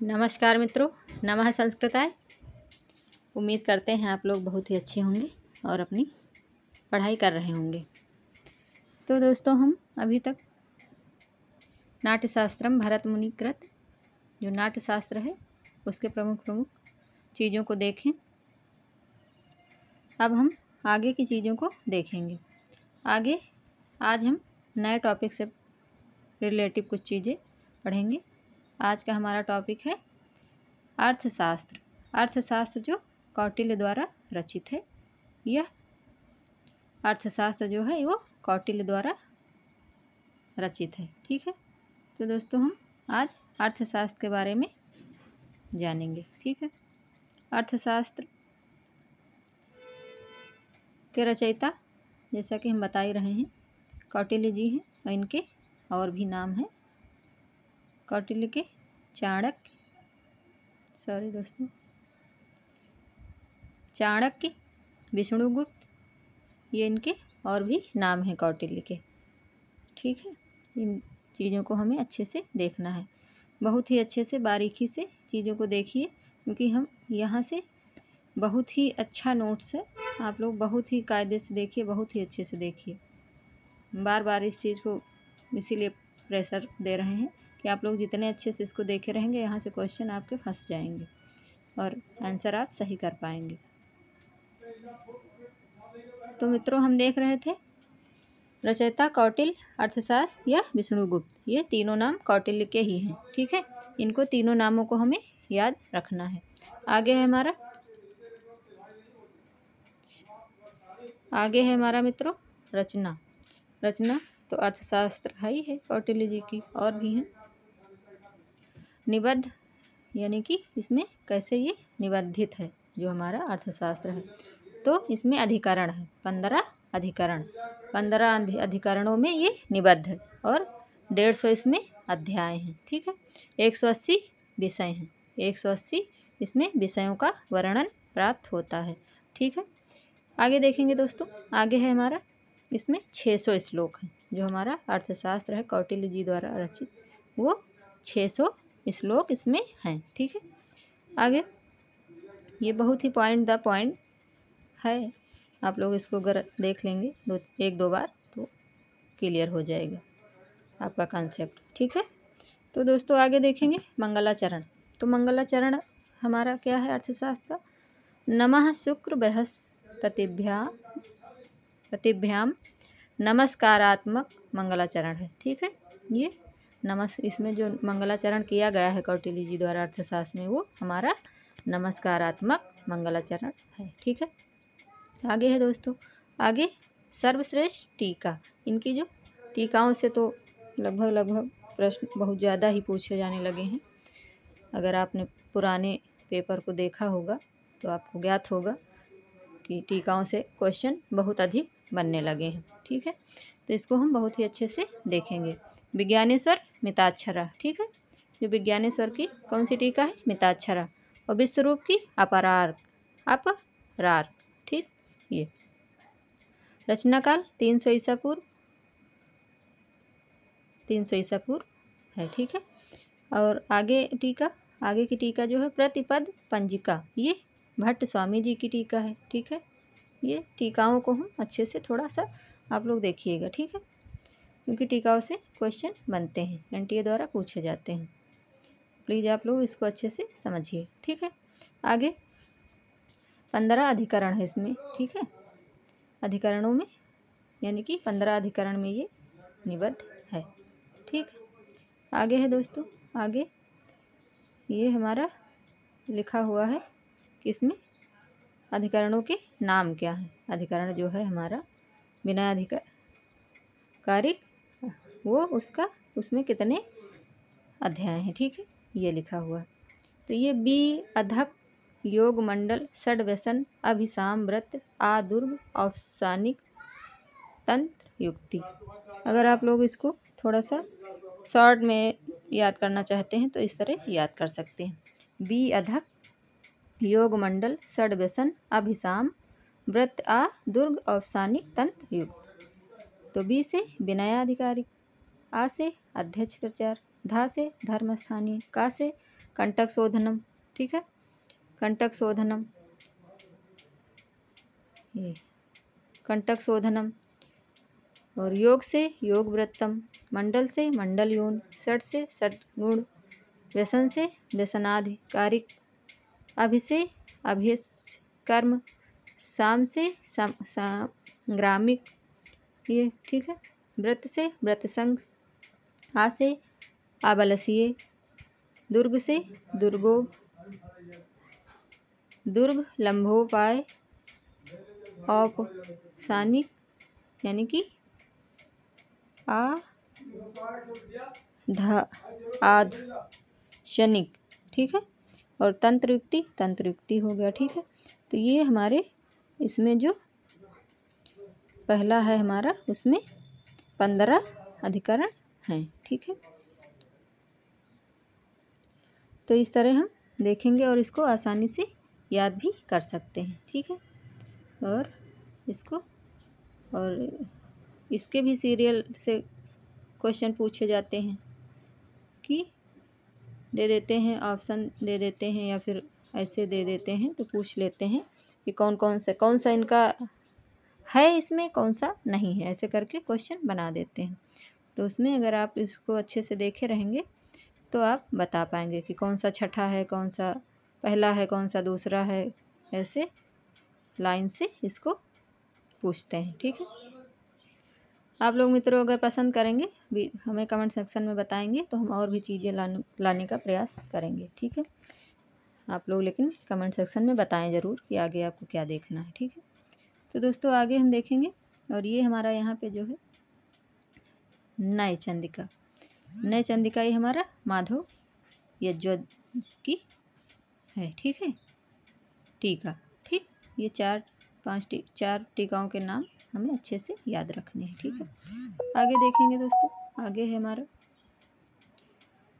नमस्कार मित्रों, नमः संस्कृताय। उम्मीद करते हैं आप लोग बहुत ही अच्छे होंगे और अपनी पढ़ाई कर रहे होंगे। तो दोस्तों, हम अभी तक नाट्यशास्त्रम भरत मुनि कृत, जो नाट्यशास्त्र है उसके प्रमुख चीज़ों को देखें। अब हम आगे की चीज़ों को देखेंगे। आज हम नए टॉपिक से रिलेटिव कुछ चीज़ें पढ़ेंगे। आज का हमारा टॉपिक है अर्थशास्त्र। अर्थशास्त्र जो कौटिल्य द्वारा रचित है। यह अर्थशास्त्र जो है वो कौटिल्य द्वारा रचित है। ठीक है, तो दोस्तों हम आज अर्थशास्त्र के बारे में जानेंगे। ठीक है, अर्थशास्त्र के रचयिता जैसा कि हम बता ही रहे हैं कौटिल्य जी हैं, और इनके और भी नाम हैं। कौटिल्य के चाणक्य, विष्णुगुप्त, ये इनके और भी नाम हैं कौटिल्य के। ठीक है, इन चीज़ों को हमें अच्छे से देखना है, बहुत ही अच्छे से बारीकी से चीज़ों को देखिए, क्योंकि हम यहाँ से बहुत ही अच्छा नोट्स है। आप लोग बहुत ही कायदे से देखिए, बहुत ही अच्छे से देखिए। बार बार इस चीज़ को इसीलिए प्रेशर दे रहे हैं कि आप लोग जितने अच्छे से इसको देखे रहेंगे, यहाँ से क्वेश्चन आपके फंस जाएंगे और आंसर आप सही कर पाएंगे। तो मित्रों, हम देख रहे थे रचयिता कौटिल्य, अर्थशास्त्र या विष्णुगुप्त, ये तीनों नाम कौटिल्य के ही हैं। ठीक है, इनको तीनों नामों को हमें याद रखना है। आगे है हमारा मित्रों रचना। तो अर्थशास्त्र है ही है कौटिल्य जी की, और भी हैं। निबद्ध, यानी कि इसमें कैसे ये निबद्धित है जो हमारा अर्थशास्त्र है। तो इसमें अधिकरण है 15 अधिकरण, 15 अधिकरणों में ये निबद्ध है, और 150 इसमें अध्याय हैं। ठीक है, 180 विषय हैं, 180 इसमें विषयों का वर्णन प्राप्त होता है। ठीक है, आगे देखेंगे दोस्तों। आगे है हमारा, इसमें 600 श्लोक हैं। जो हमारा अर्थशास्त्र है कौटिल्य जी द्वारा रचित, वो 600 श्लोक इसमें हैं। ठीक है, आगे ये बहुत ही पॉइंट द पॉइंट है। आप लोग इसको अगर देख लेंगे एक दो बार तो क्लियर हो जाएगा आपका कॉन्सेप्ट। ठीक है, तो दोस्तों आगे देखेंगे मंगलाचरण। तो मंगलाचरण हमारा क्या है अर्थशास्त्र का? नमः शुक्र बृहस्पतिभ्याम नमस्कारात्मक मंगलाचरण है। ठीक है, ये इसमें जो मंगलाचरण किया गया है कौटिल्य जी द्वारा अर्थशास्त्र में, वो हमारा नमस्कारात्मक मंगलाचरण है। ठीक है, आगे है दोस्तों, आगे सर्वश्रेष्ठ टीका। इनकी जो टीकाओं से तो लगभग प्रश्न बहुत ज़्यादा ही पूछे जाने लगे हैं। अगर आपने पुराने पेपर को देखा होगा तो आपको ज्ञात होगा कि टीकाओं से क्वेश्चन बहुत अधिक बनने लगे हैं। ठीक है, तो इसको हम बहुत ही अच्छे से देखेंगे। विज्ञानेश्वर मिताक्षरा। ठीक है, जो विज्ञानेश्वर की कौन सी टीका है? मिताक्षरा। और विश्वरूप की अपरार्क। ठीक, ये रचनाकाल 300 ईसा पूर्व है। ठीक है, और आगे की टीका जो है प्रतिपद पंजिका, ये भट्ट स्वामी जी की टीका है। ठीक है, ये टीकाओं को हम अच्छे से थोड़ा सा आप लोग देखिएगा। ठीक है, क्योंकि टीकाओं से क्वेश्चन बनते हैं, एनटीए द्वारा पूछे जाते हैं। प्लीज़ आप लोग इसको अच्छे से समझिए। ठीक है, आगे 15 अधिकरण है इसमें। ठीक है, अधिकरणों में यानी कि 15 अधिकरण में ये निबद्ध है। ठीक, आगे है दोस्तों, आगे ये हमारा लिखा हुआ है कि इसमें अधिकरणों के नाम क्या हैं। अधिकरण जो है हमारा बिना अधिकारिक, वो उसमें कितने अध्याय हैं। ठीक है, ये लिखा हुआ है। तो ये बी अधक योग मंडल षड्व्यसन अभिसाम व्रत आदुर्ग औपसानिक तंत्र युक्ति। अगर आप लोग इसको थोड़ा सा शॉर्ट में याद करना चाहते हैं तो इस तरह याद कर सकते हैं। बी अधक योग मंडल षड्व्यसन अभिसाम व्रत आ दुर्ग औपसानिक तंत्र युक्त। तो बी से विनयाधिकारिक, आ से अध्यक्ष प्रचार, धा से धर्म स्थानीय, का से कंटक शोधनम, ठीक है, कंटक शोधनम, ये कंटक शोधनम। और योग से योग वृत्तम, मंडल से मंडल यून, षट से षटगुण, व्यसन से व्यसनाधिकारिक, अभि से अभिस कर्म, साम से संग्रामिक, ये ठीक है, व्रत से व्रत संघ, आ से आबलसीय, दुर्ग से दुर्गो, दुर्ग लंबोपाय, औपसानिक यानी कि आधशनिक, ठीक है, और तंत्र युक्ति हो गया, ठीक है। तो ये हमारे इसमें जो पहला है हमारा, उसमें 15 अधिकरण हैं, ठीक है। तो इस तरह हम देखेंगे और इसको आसानी से याद भी कर सकते हैं, ठीक है। और इसको और इसके भी सीरियल से क्वेश्चन पूछे जाते हैं कि दे देते हैं, ऑप्शन दे देते हैं या फिर ऐसे दे देते हैं, तो पूछ लेते हैं कि कौन सा इनका है, इसमें कौन सा नहीं है, ऐसे करके क्वेश्चन बना देते हैं। तो उसमें अगर आप इसको अच्छे से देखे रहेंगे तो आप बता पाएंगे कि कौन सा छठा है, कौन सा पहला है, कौन सा दूसरा है, ऐसे लाइन से इसको पूछते हैं, ठीक है। आप लोग मित्रों अगर पसंद करेंगे भी हमें कमेंट सेक्शन में बताएंगे तो हम और भी चीज़ें लाने का प्रयास करेंगे, ठीक है। आप लोग लेकिन कमेंट सेक्शन में बताएं ज़रूर कि आगे आपको क्या देखना है, ठीक है। तो दोस्तों आगे हम देखेंगे, और ये हमारा यहाँ पे जो है नय चंदिका, नय चंदिका ये हमारा माधव यज्ञ की है, ठीक है, टीका, ठीक। ये 4 टीकाओं के नाम हमें अच्छे से याद रखने हैं, ठीक है। आगे देखेंगे दोस्तों, आगे है हमारा,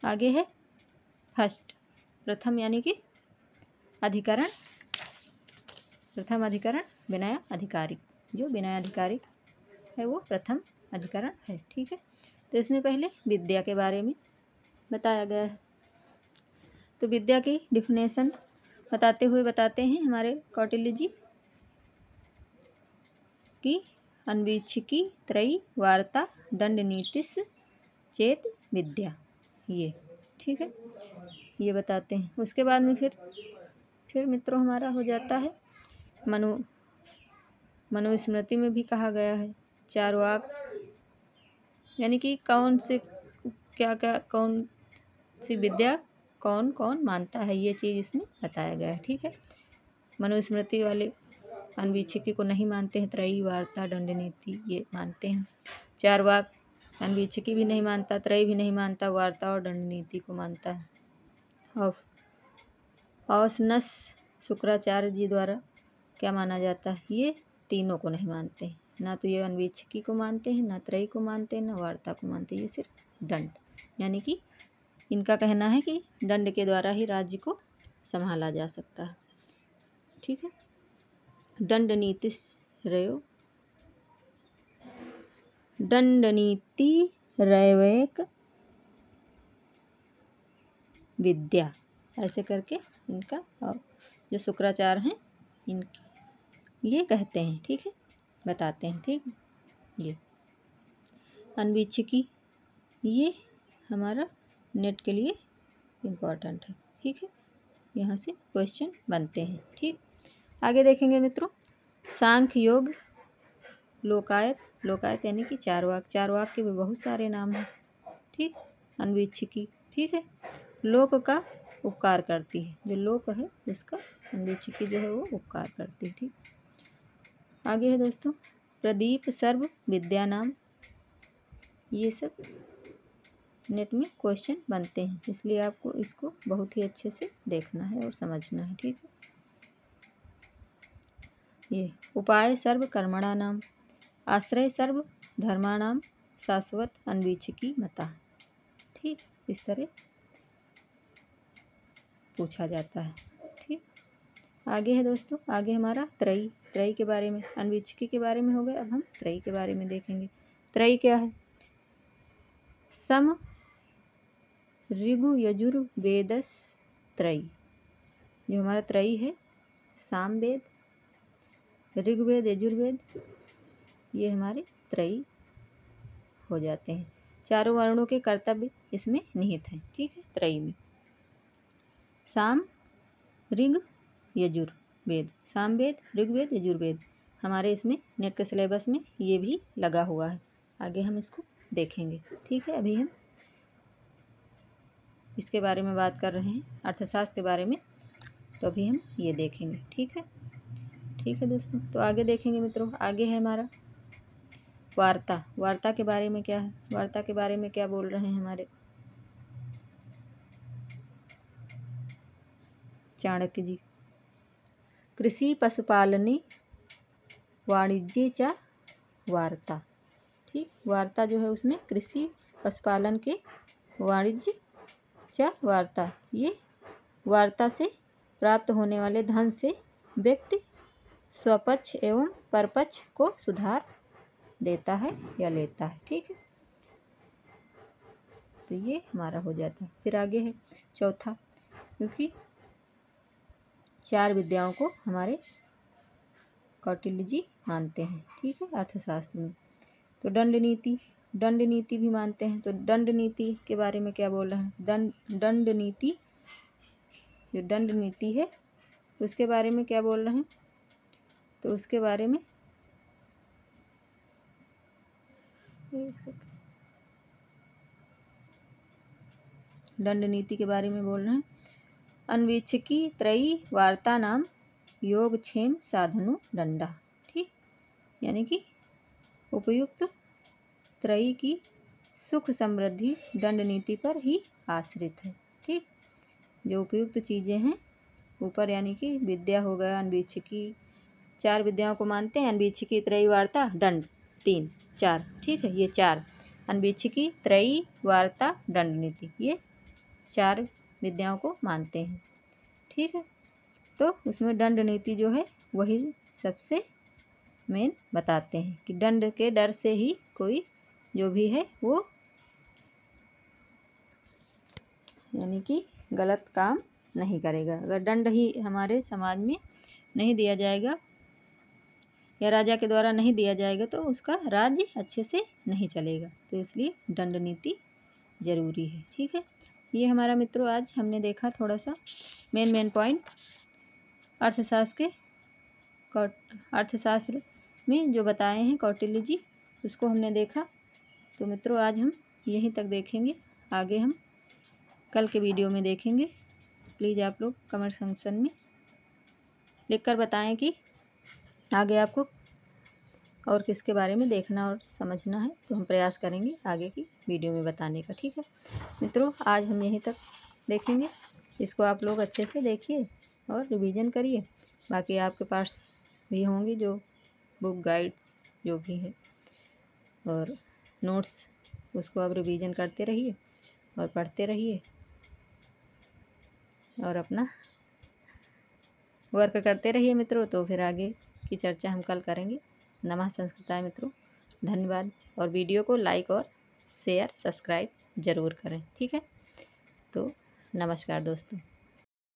आगे है फर्स्ट, प्रथम यानी कि अधिकरण, प्रथम अधिकरण विनय अधिकारिक, जो विनय अधिकारिक है वो प्रथम अधिकरण है, ठीक है। तो इसमें पहले विद्या के बारे में बताया गया है। तो विद्या की डिफिनेशन बताते हुए बताते हैं हमारे कौटिल्य जी की अन्वीक्षिकी त्रयी वार्ता दंड नीतिस चेत विद्या, ये ठीक है, ये बताते हैं। उसके बाद में फिर मित्रों हमारा हो जाता है मनुस्मृति में भी कहा गया है चारवाक, यानी कि कौन से क्या कौन सी विद्या कौन कौन मानता है, ये चीज़ इसमें बताया गया है, ठीक है। मनुस्मृति वाले अन्वीक्षिकी को नहीं मानते हैं, त्रयी वार्ता दंड नीति ये मानते हैं। चारवाक अन्वीक्षिकी भी नहीं मानता, त्रयी भी नहीं मानता, वार्ता और दंड नीति को मानता है। और औसनस शुक्राचार्य जी द्वारा क्या माना जाता है, ये तीनों को नहीं मानते हैं, ना तो ये अन्वीक्षिकी को मानते हैं, ना त्रयी को मानते हैं, ना वार्ता को मानते हैं, ये सिर्फ दंड, यानी कि इनका कहना है कि दंड के द्वारा ही राज्य को संभाला जा सकता है, ठीक है। दंड नीति रयो, दंड नीति रैवेक विद्या, ऐसे करके इनका जो शुक्राचार्य हैं इन ये कहते हैं, ठीक है, बताते हैं, ठीक है। ये अन्वीक्षिकी ये हमारा नेट के लिए इम्पोर्टेंट है, ठीक है, यहाँ से क्वेश्चन बनते हैं, ठीक। आगे देखेंगे मित्रों, सांख्य योग लोकायत, लोकायत यानी कि चारवाक, चारवाक के भी बहुत सारे नाम हैं, ठीक। अन्वीक्षिकी, ठीक है, लोक का उपकार करती है, जो लोक है उसका अन्वीक्षिकी जो है वो उपकार करती है, ठीक। आगे है दोस्तों प्रदीप सर्व विद्या नाम, ये सब नेट में क्वेश्चन बनते हैं, इसलिए आपको इसको बहुत ही अच्छे से देखना है और समझना है, ठीक है। ये उपाय सर्व कर्मणा नाम, आश्रय सर्व धर्माणाम, शाश्वत अन्वीक्षिकी मता, ठीक, इस तरह पूछा जाता है, ठीक। आगे है दोस्तों, आगे हमारा त्रयी, त्रयी के बारे में, अन्वीक्षिकी के बारे में हो गया, अब हम त्रयी के बारे में देखेंगे। त्रयी क्या है, सम ऋगु यजुर वेदस त्रयी। जो हमारा त्रयी है, सामवेद, ऋग्वेद, यजुर्वेद, ये हमारे त्रयी हो जाते हैं। चारों वर्णों के कर्तव्य इसमें निहित हैं, ठीक है। त्रयी में साम, ऋग, यजुर्वेद, सामवेद, ऋग्वेद, यजुर्वेद हमारे इसमें नेट के सिलेबस में ये भी लगा हुआ है। आगे हम इसको देखेंगे, ठीक है। अभी हम इसके बारे में बात कर रहे हैं, अर्थशास्त्र के बारे में, तो अभी हम ये देखेंगे, ठीक है। ठीक है दोस्तों, तो आगे देखेंगे मित्रों। आगे है हमारा वार्ता। वार्ता के बारे में क्या है, वार्ता के बारे में क्या बोल रहे हैं हमारे चाणक्य जी। कृषि पशुपालने वाणिज्य च वार्ता, ठीक। वार्ता जो है उसमें कृषि पशुपालन के वाणिज्य च वार्ता, ये वार्ता से प्राप्त होने वाले धन से व्यक्ति स्वपक्ष एवं परपक्ष को सुधार देता है या लेता है, ठीक है। तो ये हमारा हो जाता है। फिर आगे है चौथा, क्योंकि 4 विद्याओं को हमारे कौटिल्य जी मानते हैं, ठीक है, अर्थशास्त्र में। तो दंड नीति, दंड नीति भी मानते हैं। तो दंड नीति के बारे में क्या बोल रहे हैं, दंड नीति, जो दंड नीति है उसके बारे में क्या बोल रहे हैं, तो उसके बारे में एक सेकंड, दंड नीति के बारे में बोल रहे हैं। अन्वीक्षिकी त्रयी वार्ता नाम योगक्षेम साधनो दंडा, ठीक। यानी कि उपयुक्त त्रयी की सुख समृद्धि दंड नीति पर ही आश्रित है, ठीक। जो उपयुक्त चीज़ें हैं ऊपर, यानी कि विद्या हो गया, अन्वीक्षिकी, 4 विद्याओं को मानते हैं। अन्वीक्षिकी, त्रयी, वार्ता, दंड, 3 4, ठीक है। ये 4 अन्वीक्षिकी, त्रयी, वार्ता, दंड नीति, ये 4 विद्याओं को मानते हैं, ठीक है। तो उसमें दंड नीति जो है वही सबसे मेन बताते हैं कि दंड के डर से ही कोई जो भी है वो, यानी कि गलत काम नहीं करेगा। अगर दंड ही हमारे समाज में नहीं दिया जाएगा या राजा के द्वारा नहीं दिया जाएगा तो उसका राज्य अच्छे से नहीं चलेगा। तो इसलिए दंड नीति ज़रूरी है, ठीक है। ये हमारा मित्रों आज हमने देखा थोड़ा सा मेन पॉइंट अर्थशास्त्र में जो बताए हैं कौटिल्य जी, उसको हमने देखा। तो मित्रों आज हम यहीं तक देखेंगे, आगे हम कल के वीडियो में देखेंगे। प्लीज़ आप लोग कमेंट सेक्शन में लिखकर बताएं कि आगे आपको और किसके बारे में देखना और समझना है, तो हम प्रयास करेंगे आगे की वीडियो में बताने का, ठीक है मित्रों। आज हम यहीं तक देखेंगे, इसको आप लोग अच्छे से देखिए और रिवीजन करिए। बाकी आपके पास भी होंगी जो बुक गाइड्स जो भी है और नोट्स, उसको आप रिवीजन करते रहिए और पढ़ते रहिए और अपना वर्क करते रहिए मित्रों। तो फिर आगे की चर्चा हम कल करेंगे। नमः संस्कृताय मित्रों, धन्यवाद। और वीडियो को लाइक और शेयर सब्सक्राइब ज़रूर करें, ठीक है। तो नमस्कार दोस्तों।